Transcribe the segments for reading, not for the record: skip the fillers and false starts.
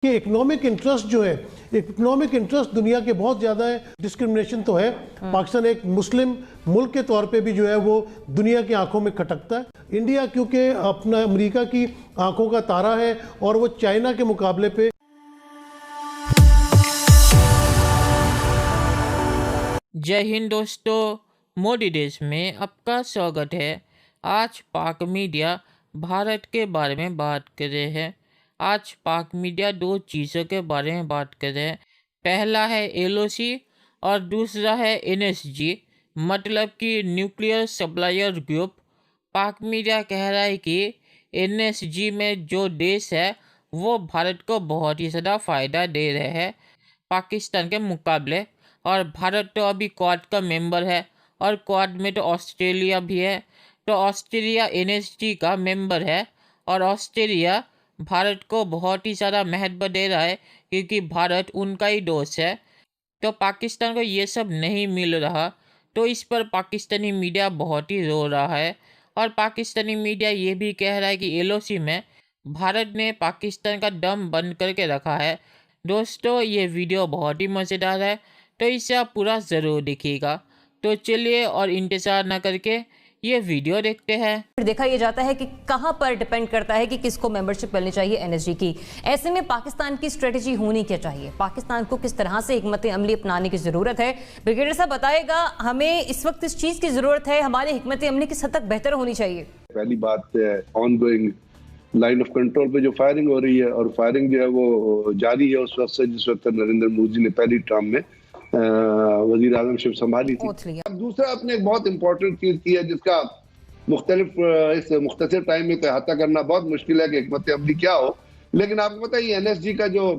कि economic interest जो है, इकोनॉमिक इंटरेस्ट दुनिया के बहुत ज़्यादा है। डिस्क्रिमिनेशन तो है। पाकिस्तान एक मुस्लिम मुल्क के तौर पे भी जो है वो दुनिया की आंखों में खटकता है। इंडिया क्योंकि अपना अमेरिका की आंखों का तारा है और वो चाइना के मुकाबले पे। जय हिंद दोस्तों, मोदी देश में आपका स्वागत है। आज पाक मीडिया भारत के बारे में बात कर रहे हैं। आज पाक मीडिया दो चीज़ों के बारे में बात कर रहे हैं। पहला है LOC और दूसरा है NSG, मतलब कि न्यूक्लियर सप्लायर ग्रुप। पाक मीडिया कह रहा है कि NSG में जो देश है वो भारत को बहुत ही ज़्यादा फ़ायदा दे रहे हैं पाकिस्तान के मुकाबले। और भारत तो अभी क्वाड का मेंबर है और क्वाड में तो ऑस्ट्रेलिया भी है, तो ऑस्ट्रेलिया NSG का मेंबर है और ऑस्ट्रेलिया भारत को बहुत ही ज़्यादा महत्व दे रहा है क्योंकि भारत उनका ही दोस्त है। तो पाकिस्तान को ये सब नहीं मिल रहा, तो इस पर पाकिस्तानी मीडिया बहुत ही रो रहा है। और पाकिस्तानी मीडिया ये भी कह रहा है कि LOC में भारत ने पाकिस्तान का दम बंद करके रखा है। दोस्तों, ये वीडियो बहुत ही मज़ेदार है, तो इसे आप पूरा ज़रूर देखिएगा। तो चलिए और इंतज़ार ना करके ये वीडियो देखते हैं। फिर देखा यह जाता है कि कहां पर डिपेंड करता है कि किसको मेंबरशिप मिलनी चाहिए NSG की। ऐसे में पाकिस्तान की स्ट्रेटेजी होनी क्या चाहिए, पाकिस्तान को किस तरह से हिकमत अमली अपनाने की जरूरत है। ब्रिगेडियर साहब बताएगा, हमें इस वक्त इस चीज की जरूरत है, हमारी हिकमत अमली किस हद तक बेहतर होनी चाहिए। पहली बात on going line of control पे जो फायरिंग हो रही है, और फायरिंग जो है वो जारी है उस वक्त से जिस वक्त नरेंद्र मोदी ने पहली टर्म में वजीर आजमशिप संभाली थी। अब दूसरा आपने एक बहुत इंपॉर्टेंट चीज की है जिसका इस मुख्तसर टाइम में अहाता करना बहुत मुश्किल है कि हिकमत अमली क्या हो। लेकिन आपको पता है NSG का जो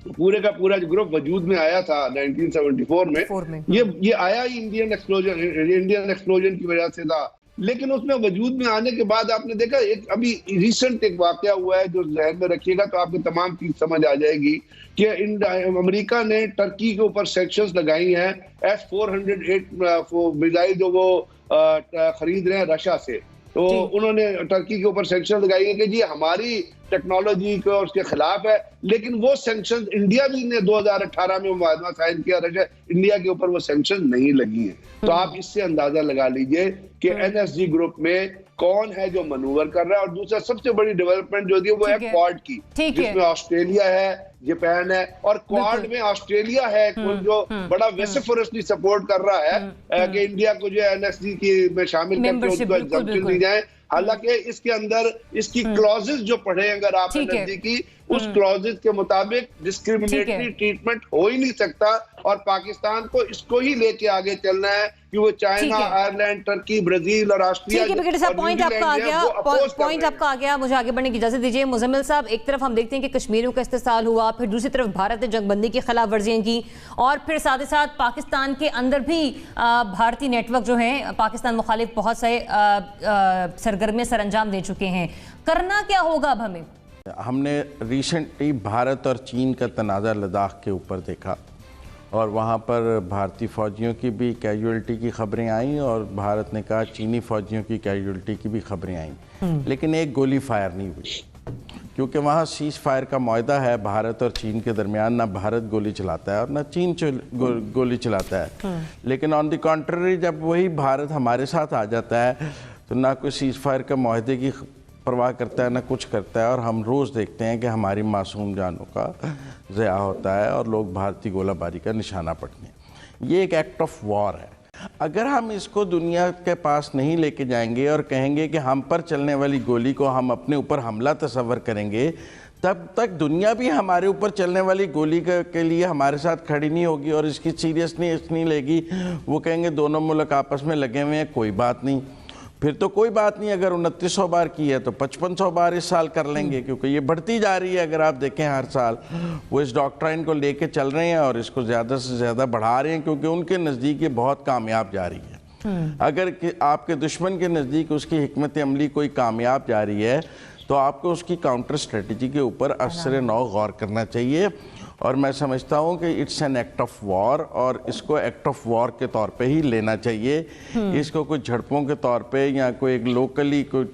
पूरे का पूरा जो ग्रुप वजूद में आया था 1974 में ये आया ही इंडियन एक्सप्लोजन की वजह से था। लेकिन उसमें वजूद में आने के बाद आपने देखा एक अभी रिसेंट एक वाकया हुआ है जो जहन में रखिएगा तो आपको तमाम चीज समझ आ जाएगी कि अमेरिका ने टर्की के ऊपर सैंक्शंस लगाई हैं S-408 मिसाइल जो वो खरीद रहे हैं रशिया से। तो उन्होंने टर्की के ऊपर सैंक्शन लगाई है कि जी हमारी टेक्नोलॉजी को उसके खिलाफ है। लेकिन वो सैंक्शन इंडिया भी ने 2018 में मुआहदा साइन किया, रशिया इंडिया के ऊपर वो सैंक्शन नहीं लगी है। तो आप इससे अंदाजा लगा लीजिए कि NSG ग्रुप में कौन है जो मनूवर कर रहा है। और दूसरा सबसे बड़ी डेवलपमेंट जो है वो है क्वाड की, जिसमें ऑस्ट्रेलिया है, जापान है और क्वाड में ऑस्ट्रेलिया है जो बड़ा वेसिफरसली सपोर्ट कर रहा है कि इंडिया को जो NSG की में शामिल करके उसको एग्जम्पशन दी जाए। हालांकि इसके अंदर इसकी क्लॉजेस जो पढ़े अगर आप NSG की, उस क्लॉजेस के मुताबिक डिस्क्रिमिनेटरी ट्रीटमेंट हो ही नहीं सकता। और पाकिस्तान को इसको ही लेके आगे चलना है कि वो चाइना, आयरलैंड, टर्की, ब्राजील और ऑस्ट्रेलिया। पॉइंट आपका आ गया, मुझे आगे बढ़ने की इजाजत दीजिए। मुजम्मिल साहब, एक तरफ हम देखते हैं कि कश्मीरियों का इस्तेसाल हुआ, फिर दूसरी तरफ भारत ने जंगबंदी की खिलाफ वर्जियां की, और फिर साथ ही साथ पाकिस्तान के अंदर भी भारतीय नेटवर्क जो है पाकिस्तान मुखालिफ बहुत सारे सरगर्मियां सर अंजाम दे चुके हैं। करना क्या होगा अब हमें? हमने रिसेंटली भारत और चीन का तनाज़ा लद्दाख के ऊपर देखा और वहाँ पर भारतीय फ़ौजियों की भी कैजुअल्टी की खबरें आईं और भारत ने कहा चीनी फ़ौजियों की कैजुअल्टी की भी खबरें आईं। लेकिन एक गोली फायर नहीं हुई क्योंकि वहाँ सीज़ फायर का मुआहदा है भारत और चीन के दरमियान। ना भारत गोली चलाता है और ना चीन गोली चलाता है। लेकिन ऑन द कॉन्ट्ररी जब वही भारत हमारे साथ आ जाता है तो ना कोई सीज़ फायर का मुआहदे की परवाह करता है ना कुछ करता है। और हम रोज़ देखते हैं कि हमारी मासूम जानों का ज़या होता है और लोग भारतीय गोलाबारी का निशाना पड़ते हैं। ये एक एक्ट ऑफ वॉर है। अगर हम इसको दुनिया के पास नहीं लेके जाएंगे और कहेंगे कि हम पर चलने वाली गोली को हम अपने ऊपर हमला तस्वर करेंगे, तब तक दुनिया भी हमारे ऊपर चलने वाली गोली के लिए हमारे साथ खड़ी नहीं होगी और इसकी सीरियसनेस नहीं लेगी। वो कहेंगे दोनों मुल्क आपस में लगे हुए हैं, कोई बात नहीं। फिर तो कोई बात नहीं, अगर 2900 बार की है तो 5500 बार इस साल कर लेंगे, क्योंकि ये बढ़ती जा रही है। अगर आप देखें हर साल वो इस डॉक्ट्राइन को लेके चल रहे हैं और इसको ज़्यादा से ज़्यादा बढ़ा रहे हैं क्योंकि उनके नज़दीक ये बहुत कामयाब जा रही है। अगर आपके दुश्मन के नज़दीक उसकी हिकमत अमली कोई कामयाब जा रही है तो आपको उसकी काउंटर स्ट्रेटजी के ऊपर असर नौ गौर करना चाहिए। और मैं समझता हूँ कि it's an act of war और इसको एक्ट ऑफ वॉर के तौर पे ही लेना चाहिए। इसको कोई झड़पों के तौर पे या कोई एक लोकली कोई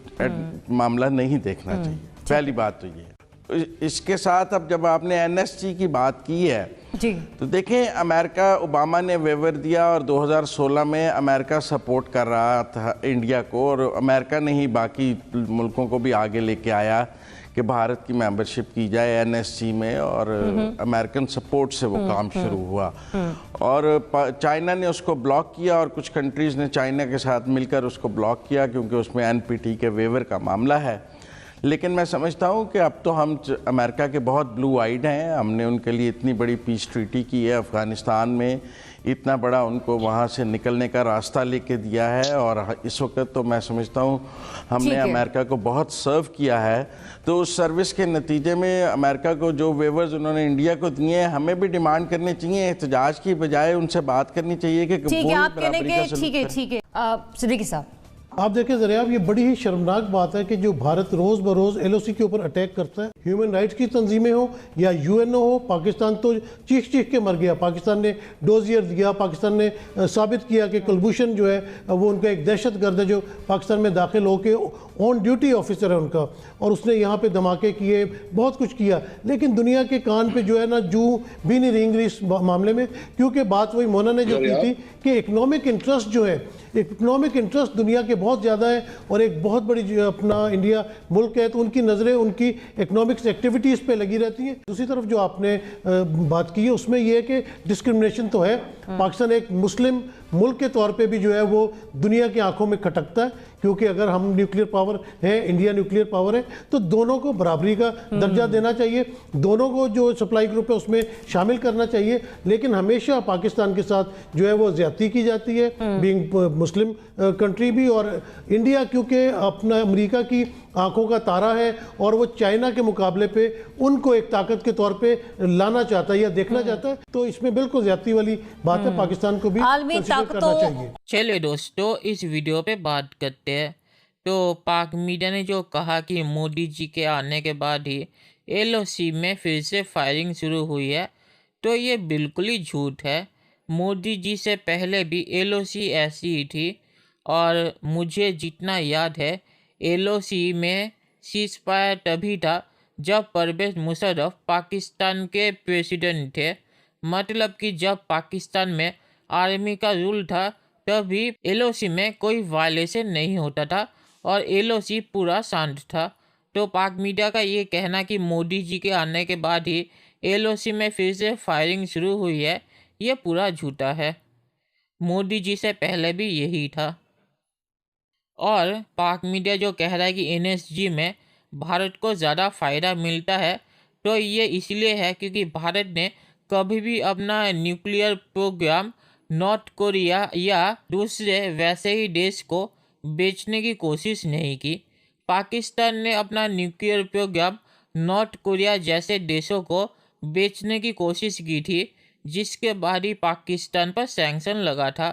मामला नहीं देखना चाहिए। पहली बात तो ये। इसके साथ अब जब आपने एनएसजी की बात की है जी, तो देखें, अमेरिका, ओबामा ने वेवर दिया और 2016 में अमेरिका सपोर्ट कर रहा था इंडिया को, और अमेरिका ने ही बाकी मुल्कों को भी आगे लेके आया कि भारत की मेंबरशिप की जाए एनएसजी में, और अमेरिकन सपोर्ट से वो काम शुरू हुआ। और चाइना ने उसको ब्लॉक किया, और कुछ कंट्रीज़ ने चाइना के साथ मिलकर उसको ब्लॉक किया, क्योंकि उसमें एनपीटी के वेवर का मामला है। लेकिन मैं समझता हूँ कि अब तो हम अमेरिका के बहुत ब्लू आइड हैं। हमने उनके लिए इतनी बड़ी पीस ट्रीटी की है अफ़गानिस्तान में, इतना बड़ा उनको वहाँ से निकलने का रास्ता लेके दिया है, और इस वक्त तो मैं समझता हूँ हमने अमेरिका को बहुत सर्व किया है। तो उस सर्विस के नतीजे में अमेरिका को जो वेवर्स उन्होंने इंडिया को दिए हैं, हमें भी डिमांड करने चाहिए, एहतजाज की बजाय उनसे बात करनी चाहिए कि ठीक है, आप कहने के ठीक है सिद्दीकी साहब। आप देखें जरा, ये बड़ी ही शर्मनाक बात है कि जो भारत रोज़ बरोज़ एलओसी के ऊपर अटैक करता है, ह्यूमन राइट्स की तंजीमें हो या यूएनओ हो, पाकिस्तान तो चीख चीख के मर गया। पाकिस्तान ने डोजियर दिया, पाकिस्तान ने साबित किया कि कुलभूषण जो है वो उनका एक दहशतगर्द है जो पाकिस्तान में दाखिल होकर ऑन ड्यूटी ऑफिसर है उनका, और उसने यहाँ पे धमाके किए, बहुत कुछ किया। लेकिन दुनिया के कान पे जो है ना जू भी नहीं रेंग रही इस मामले में, क्योंकि बात वही मोना ने जो की थी कि इकोनॉमिक इंटरेस्ट जो है, इकोनॉमिक इंटरेस्ट दुनिया के बहुत ज़्यादा है, और एक बहुत बड़ी जो अपना इंडिया मुल्क है, तो उनकी नज़रें उनकी इकोनॉमिक्स एक्टिविटीज़ पे लगी रहती हैं। दूसरी तरफ जो आपने बात की है उसमें यह है कि डिस्क्रिमिनेशन तो है। पाकिस्तान एक मुस्लिम मुल्क के तौर पे भी जो है वो दुनिया की आंखों में खटकता है, क्योंकि अगर हम न्यूक्लियर पावर है, इंडिया न्यूक्लियर पावर है, तो दोनों को बराबरी का दर्जा देना चाहिए, दोनों को जो सप्लाई ग्रुप है उसमें शामिल करना चाहिए। लेकिन हमेशा पाकिस्तान के साथ जो है वो ज्यादती की जाती है, बीइंग मुस्लिम कंट्री भी। और इंडिया क्योंकि अपना अमेरिका की आंखों का तारा है, और वो चाइना के मुकाबले पे उनको एक ताकत के तौर पे लाना चाहता है या देखना चाहता है, तो इसमें बिल्कुल ज्यादती वाली बात है। पाकिस्तान को भी कंसीडर करना चाहिए। चलिए दोस्तों, इस वीडियो पे बात करते हैं। तो पाक मीडिया ने जो कहा कि मोदी जी के आने के बाद ही एलओसी में फिर से फायरिंग शुरू हुई है, तो ये बिल्कुल ही झूठ है। मोदी जी से पहले भी एलओसी ऐसी ही थी, और मुझे जितना याद है एलओसी में सीज फायर तभी था जब परवेज मुशर्रफ पाकिस्तान के प्रेसिडेंट थे। मतलब कि जब पाकिस्तान में आर्मी का रूल था तभी एलओसी में कोई वायलेशन नहीं होता था और एलओसी पूरा शांत था। तो पाक मीडिया का ये कहना कि मोदी जी के आने के बाद ही एलओसी में फिर से फायरिंग शुरू हुई है, ये पूरा झूठा है। मोदी जी से पहले भी यही था। और पाक मीडिया जो कह रहा है कि एनएसजी में भारत को ज़्यादा फ़ायदा मिलता है, तो ये इसलिए है क्योंकि भारत ने कभी भी अपना न्यूक्लियर प्रोग्राम नॉर्थ कोरिया या दूसरे वैसे ही देश को बेचने की कोशिश नहीं की। पाकिस्तान ने अपना न्यूक्लियर प्रोग्राम नॉर्थ कोरिया जैसे देशों को बेचने की कोशिश की थी, जिसके बाद ही पाकिस्तान पर सैंक्शन लगा था।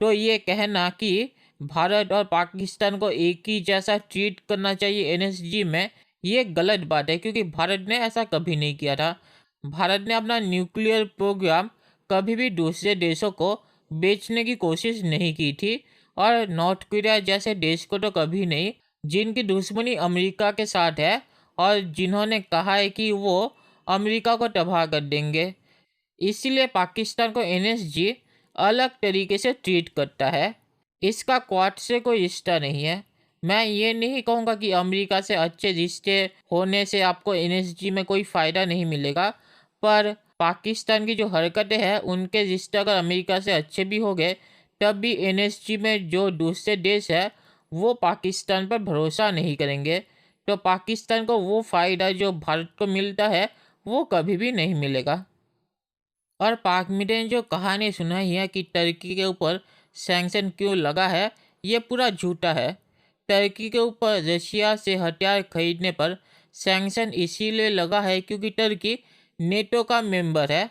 तो ये कहना कि भारत और पाकिस्तान को एक ही जैसा ट्रीट करना चाहिए एनएसजी में, ये गलत बात है, क्योंकि भारत ने ऐसा कभी नहीं किया था। भारत ने अपना न्यूक्लियर प्रोग्राम कभी भी दूसरे देशों को बेचने की कोशिश नहीं की थी, और नॉर्थ कोरिया जैसे देश को तो कभी नहीं, जिनकी दुश्मनी अमेरिका के साथ है और जिन्होंने कहा है कि वो अमेरिका को तबाह कर देंगे। इसीलिए पाकिस्तान को एनएसजी अलग तरीके से ट्रीट करता है। इसका क्वाड से कोई रिश्ता नहीं है। मैं ये नहीं कहूँगा कि अमेरिका से अच्छे रिश्ते होने से आपको एनएसजी में कोई फ़ायदा नहीं मिलेगा, पर पाकिस्तान की जो हरकतें हैं उनके रिश्ते अगर अमेरिका से अच्छे भी हो गए, तब भी एनएसजी में जो दूसरे देश है वो पाकिस्तान पर भरोसा नहीं करेंगे। तो पाकिस्तान को वो फ़ायदा जो भारत को मिलता है वो कभी भी नहीं मिलेगा। और पाक मीडिया ने जो कहानी सुनाई है कि टर्की के ऊपर सैंक्शन क्यों लगा है, ये पूरा झूठा है। टर्की के ऊपर रशिया से हथियार खरीदने पर सैंक्शन इसीलिए लगा है क्योंकि टर्की नेटो का मेंबर है,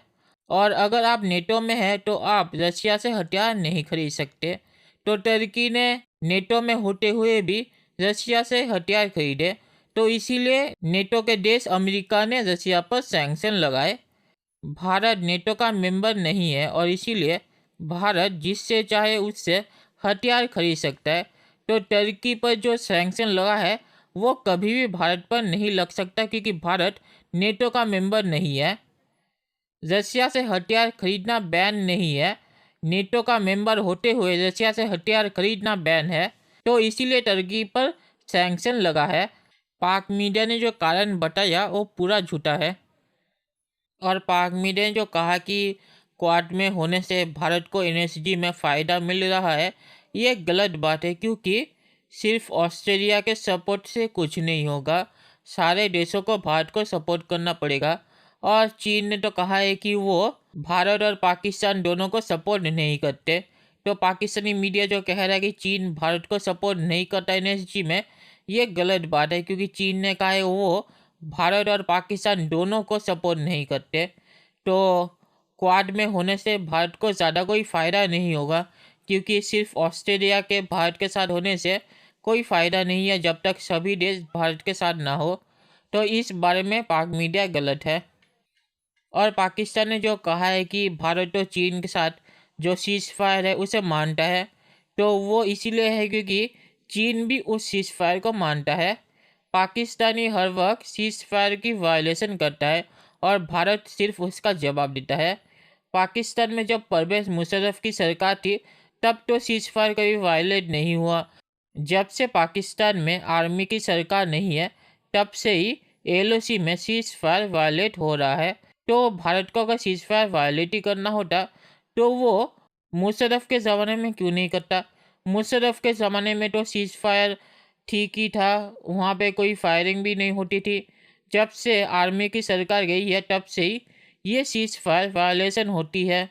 और अगर आप नेटो में हैं तो आप रशिया से हथियार नहीं खरीद सकते। तो टर्की ने नेटो में होते हुए भी रशिया से हथियार खरीदे, तो इसीलिए नेटो के देश अमेरिका ने रशिया पर सैंक्शन लगाए। भारत नेटो का मेंबर नहीं है और इसीलिए भारत जिससे चाहे उससे हथियार खरीद सकता है। तो टर्की पर जो सैंक्शन लगा है वो कभी भी भारत पर नहीं लग सकता क्योंकि भारत नेटो का मेंबर नहीं है। रशिया से हथियार खरीदना बैन नहीं है, नेटो का मेंबर होते हुए रशिया से हथियार खरीदना बैन है, तो इसीलिए टर्की पर सैंक्शन लगा है। पाक मीडिया ने जो कारण बताया वो पूरा झूठा है। और पाक मीडिया ने जो कहा कि क्वाड में होने से भारत को एनएसजी में फ़ायदा मिल रहा है, ये गलत बात है क्योंकि सिर्फ ऑस्ट्रेलिया के सपोर्ट से कुछ नहीं होगा, सारे देशों को भारत को सपोर्ट करना पड़ेगा। और चीन ने तो कहा है कि वो भारत और पाकिस्तान दोनों को सपोर्ट नहीं करते, तो पाकिस्तानी मीडिया जो कह रहा है कि चीन भारत को सपोर्ट नहीं करता एनएसजी में, ये गलत बात है क्योंकि चीन ने कहा है वो भारत और पाकिस्तान दोनों को सपोर्ट नहीं करते। तो क्वाड में होने से भारत को ज़्यादा कोई फ़ायदा नहीं होगा क्योंकि सिर्फ ऑस्ट्रेलिया के भारत के साथ होने से कोई फ़ायदा नहीं है जब तक सभी देश भारत के साथ ना हो। तो इस बारे में पाक मीडिया गलत है। और पाकिस्तान ने जो कहा है कि भारत और चीन के साथ जो सीज़ फायर है उसे मानता है, तो वो इसीलिए है क्योंकि चीन भी उस सीज़ फायर को मानता है। पाकिस्तानी हर वक्त सीज़ फायर की वायलेशन करता है और भारत सिर्फ उसका जवाब देता है। पाकिस्तान में जब परवेज़ मुशर्रफ की सरकार थी तब तो सीज़ फायर कभी वायलेट नहीं हुआ। जब से पाकिस्तान में आर्मी की सरकार नहीं है तब से ही एलओसी में सीज़ फायर वायलेट हो रहा है। तो भारत को अगर सीज़ फायर वायलेट ही करना होता तो वो मुशर्रफ के ज़माने में क्यों नहीं करता। मुशर्रफ के ज़माने में तो सीज़ फायर ठीक ही था, वहाँ पे कोई फायरिंग भी नहीं होती थी। जब से आर्मी की सरकार गई है तब से ही ये सीज़ फायर वायलेशन होती है।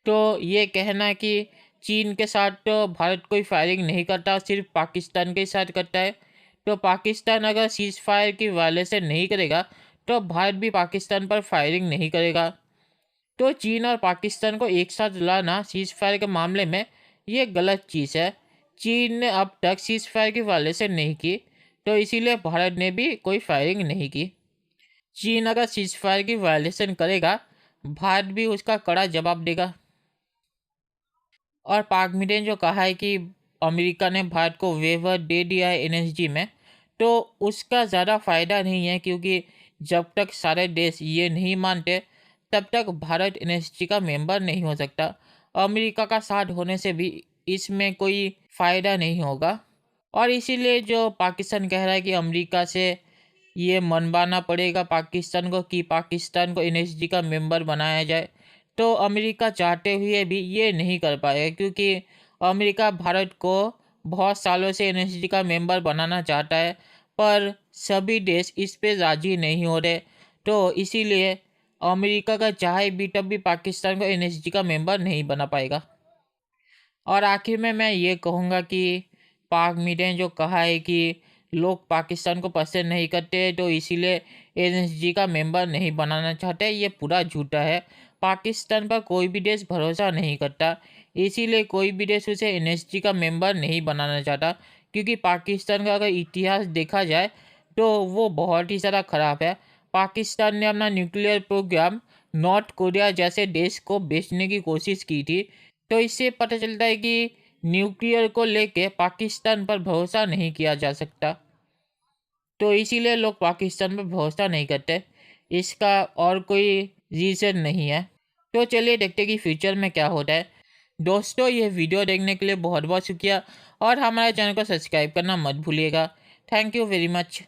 तो ये कहना कि चीन के साथ तो भारत कोई फायरिंग नहीं करता, सिर्फ पाकिस्तान के साथ करता है, तो पाकिस्तान अगर सीज़ फायर की वायलेशन नहीं करेगा तो भारत भी पाकिस्तान पर फायरिंग नहीं करेगा। तो चीन और पाकिस्तान को एक साथ लाना सीज़ फायर के मामले में ये गलत चीज़ है। चीन ने अब तक सीज़ फायर की वायलेशन नहीं की, तो इसीलिए भारत ने भी कोई फायरिंग नहीं की। चीन अगर सीज़ फायर की वायलेशन करेगा, भारत भी उसका कड़ा जवाब देगा। और पाक मीडिया ने जो कहा है कि अमेरिका ने भारत को वेवर दे दिया है एनएसजी में, तो उसका ज़्यादा फ़ायदा नहीं है क्योंकि जब तक सारे देश ये नहीं मानते तब तक भारत एनएसजी का मेंबर नहीं हो सकता। अमेरिका का साथ होने से भी इसमें कोई फ़ायदा नहीं होगा। और इसीलिए जो पाकिस्तान कह रहा है कि अमेरिका से ये मनवाना पड़ेगा पाकिस्तान को कि पाकिस्तान को एनएसजी का मेंबर बनाया जाए, तो अमेरिका चाहते हुए भी ये नहीं कर पाएगा क्योंकि अमेरिका भारत को बहुत सालों से एनएसजी का मेंबर बनाना चाहता है, पर सभी देश इस पे राज़ी नहीं हो रहे। तो इसीलिए अमेरिका का चाहे भी तब भी पाकिस्तान को एनएसजी का मेंबर नहीं बना पाएगा। और आखिर में मैं ये कहूँगा कि पाक मीडिया ने जो कहा है कि लोग पाकिस्तान को पसंद नहीं करते तो इसीलिए एनएसजी का मेंबर नहीं बनाना चाहते, ये पूरा झूठा है। पाकिस्तान पर कोई भी देश भरोसा नहीं करता, इसीलिए कोई भी देश उसे एनएसजी का मेंबर नहीं बनाना चाहता क्योंकि पाकिस्तान का अगर इतिहास देखा जाए तो वो बहुत ही ज़्यादा ख़राब है। पाकिस्तान ने अपना न्यूक्लियर प्रोग्राम नॉर्थ कोरिया जैसे देश को बेचने की कोशिश की थी, तो इससे पता चलता है कि न्यूक्लियर को लेके पाकिस्तान पर भरोसा नहीं किया जा सकता, तो इसीलिए लोग पाकिस्तान पर भरोसा नहीं करते। इसका और कोई रीज़न नहीं है। तो चलिए देखते हैं कि फ्यूचर में क्या होता है। दोस्तों, ये वीडियो देखने के लिए बहुत बहुत शुक्रिया और हमारे चैनल को सब्सक्राइब करना मत भूलिएगा। Thank you very much.